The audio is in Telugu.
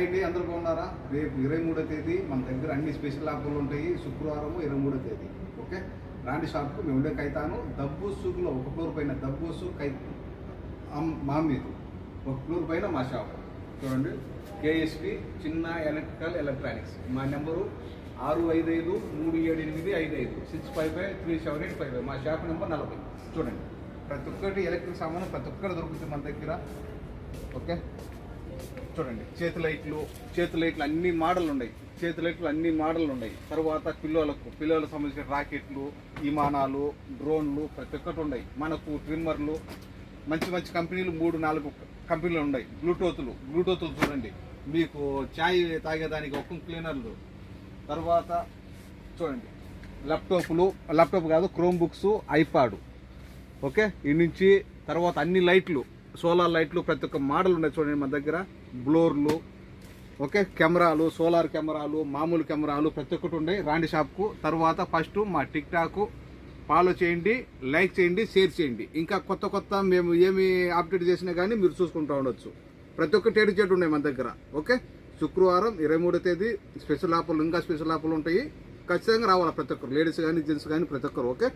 హాయ్ అండి, అందరూ బాగున్నారా? రేపు 23వ తేదీ మన దగ్గర అన్ని స్పెషల్ ఆఫర్లు ఉంటాయి. శుక్రవారం 23వ తేదీ. ఓకే, రాండి షాప్కు. మేము ఉండే కైతాను దబ్బూసులో ఒక ఫ్లోర్ పైన దబ్బూసు మా మీద ఒక ఫ్లోర్ పైన మా షాప్ చూడండి. కేఎస్పి చిన్న ఎలక్ట్రానిక్స్. మా నెంబరు 65537855 6553785. మా షాప్ నెంబర్ 40. చూడండి, ప్రతి ఒక్కటి ఎలక్ట్రిక్ సామాను ప్రతి ఒక్కటి దొరుకుతుంది మన దగ్గర. ఓకే, చూడండి, చేతి లైట్లు అన్ని మోడల్ ఉన్నాయి. తర్వాత పిల్లలకు సంబంధించిన రాకెట్లు, విమానాలు, డ్రోన్లు ప్రతి ఒక్కటి ఉన్నాయి. మనకు ట్రిమ్మర్లు, మంచి కంపెనీలు 3-4 కంపెనీలు ఉన్నాయి. బ్లూటూత్లు చూడండి, మీకు ఛాయ్ తాగేదానికి ఒక్క క్లీనర్లు. తర్వాత చూడండి, ల్యాప్టాప్ కాదు, క్రోమ్ బుక్స్, ఐపాడ్. ఓకే, ఈ నుంచి తర్వాత అన్ని లైట్లు, సోలార్ లైట్లు ప్రతి ఒక్క మోడల్ ఉన్నాయి. చూడండి మన దగ్గర బ్లోర్లు, ఓకే, కెమెరాలు, సోలార్ కెమెరాలు, మామూలు కెమెరాలు ప్రతి ఒక్కటి ఉన్నాయి. రాండి షాప్కు. తర్వాత ఫస్ట్ మా టిక్ టాక్ ఫాలో చేయండి, లైక్ చేయండి, షేర్ చేయండి. ఇంకా కొత్త మేము ఏమి అప్డేట్ చేసినా కానీ మీరు చూసుకుంటూ ఉండొచ్చు. ప్రతి ఒక్క టేడు చెట్టు ఉన్నాయి మన దగ్గర. ఓకే, శుక్రవారం 23వ తేదీ స్పెషల్ ఆఫర్లు, ఇంకా స్పెషల్ ఆఫర్లు ఉంటాయి. ఖచ్చితంగా రావాలా ప్రతి ఒక్కరు, లేడీస్ కానీ జెంట్స్ కానీ ప్రతి ఒక్కరు. ఓకే.